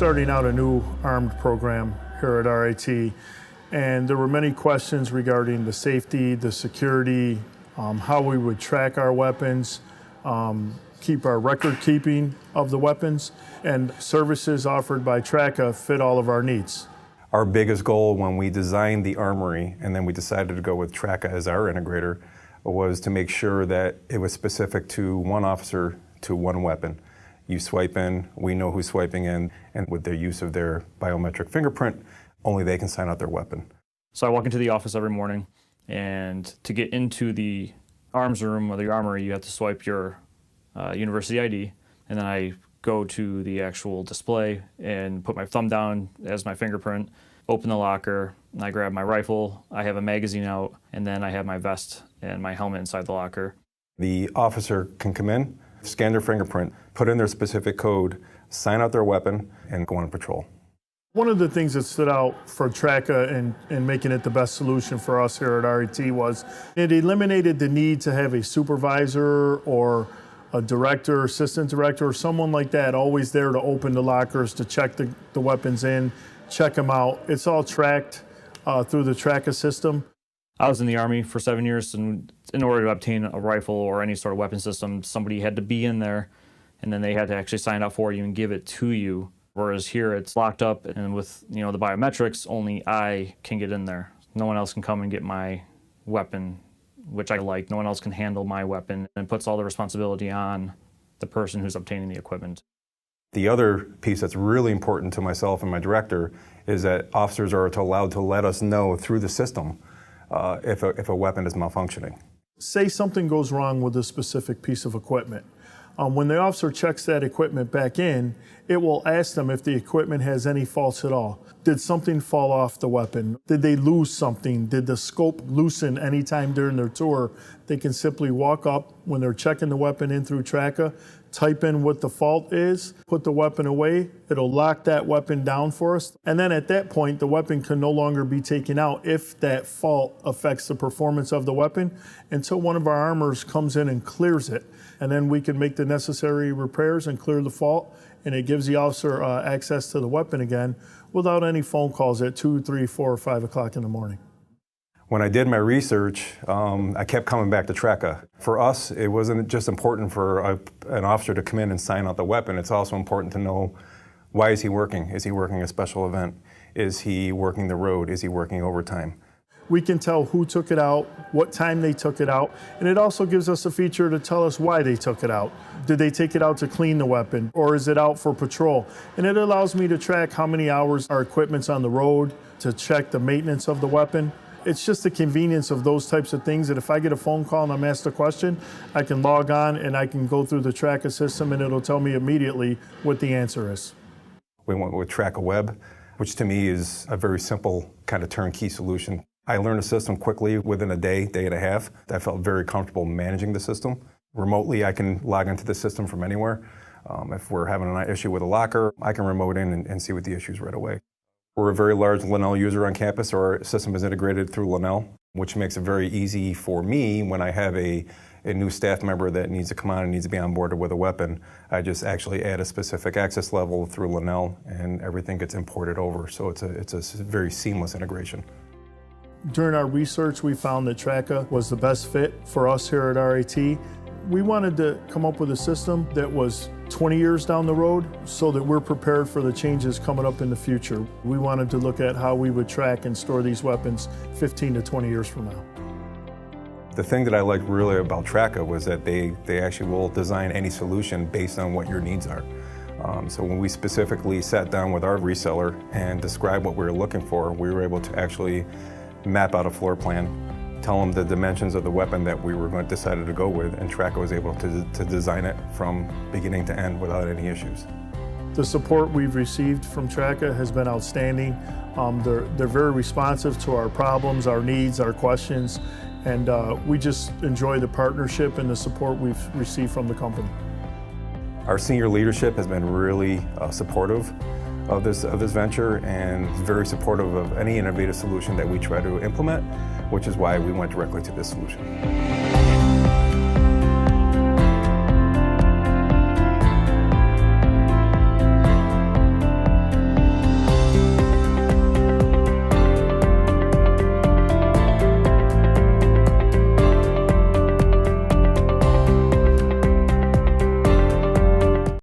starting out a new armed program here at RIT, and there were many questions regarding the safety, the security, how we would track our weapons, keep our record keeping of the weapons, and services offered by Traka fit all of our needs. Our biggest goal when we designed the Armory, and then we decided to go with Traka as our integrator, was to make sure that it was specific to one officer to one weapon. You swipe in, we know who's swiping in, and with their use of their biometric fingerprint, only they can sign out their weapon. So I walk into the office every morning, and to get into the arms room or the Armory, you have to swipe your university ID, and then I go to the actual display and put my thumb down as my fingerprint, open the locker, and I grab my rifle, I have a magazine out, and then I have my vest and my helmet inside the locker. The officer can come in, scan their fingerprint, put in their specific code, sign out their weapon, and go on patrol. One of the things that stood out for Traka and making it the best solution for us here at RIT was it eliminated the need to have a supervisor or a director, assistant director, or someone like that always there to open the lockers, to check the weapons in, check them out. It's all tracked through the Traka system. I was in the Army for 7 years, and in order to obtain a rifle or any sort of weapon system, somebody had to be in there, and then they had to actually sign up for you and give it to you. Whereas here it's locked up, and with the biometrics, only I can get in there. No one else can come and get my weapon, which I like. No one else can handle my weapon, and puts all the responsibility on the person who's obtaining the equipment. The other piece that's really important to myself and my director is that officers are allowed to let us know through the system if a weapon is malfunctioning. Say something goes wrong with a specific piece of equipment. When the officer checks that equipment back in, it will ask them if the equipment has any faults at all. Did something fall off the weapon? Did they lose something? Did the scope loosen anytime during their tour? They can simply walk up when they're checking the weapon in through Traka, type in what the fault is, put the weapon away. It'll lock that weapon down for us. And then at that point, the weapon can no longer be taken out if that fault affects the performance of the weapon until one of our armors comes in and clears it. And then we can make the necessary repairs and clear the fault, and it gives the officer access to the weapon again without any phone calls at 2, 3, 4, or 5 o'clock in the morning. When I did my research, I kept coming back to Traka. For us, it wasn't just important for an officer to come in and sign out the weapon. It's also important to know, why is he working? Is he working a special event? Is he working the road? Is he working overtime? We can tell who took it out, what time they took it out, and it also gives us a feature to tell us why they took it out. Did they take it out to clean the weapon, or is it out for patrol? And it allows me to track how many hours our equipment's on the road, to check the maintenance of the weapon. It's just the convenience of those types of things that if I get a phone call and I'm asked a question, I can log on and I can go through the Traka system and it'll tell me immediately what the answer is. We went with Traka Web, which to me is a very simple kind of turnkey solution. I learned the system quickly within a day and a half. I felt very comfortable managing the system. Remotely, I can log into the system from anywhere. If we're having an issue with a locker, I can remote in and see what the issue is right away. We're a very large Lenel user on campus, so our system is integrated through Lenel, which makes it very easy for me when I have a new staff member that needs to come on and needs to be on board with a weapon. I just actually add a specific access level through Lenel, and everything gets imported over. So it's a very seamless integration. During our research, we found that Traka was the best fit for us here at RIT. We wanted to come up with a system that was 20 years down the road so that we're prepared for the changes coming up in the future. We wanted to look at how we would track and store these weapons 15 to 20 years from now. The thing that I liked really about Traka was that they actually will design any solution based on what your needs are. So when we specifically sat down with our reseller and described what we were looking for, we were able to actually map out a floor plan, tell them the dimensions of the weapon that we were decided to go with, and Traka was able to design it from beginning to end without any issues. The support we've received from Traka has been outstanding. They're very responsive to our problems, our needs, our questions, and we just enjoy the partnership and the support we've received from the company. Our senior leadership has been really supportive of this venture and very supportive of any innovative solution that we try to implement, which is why we went directly to this solution.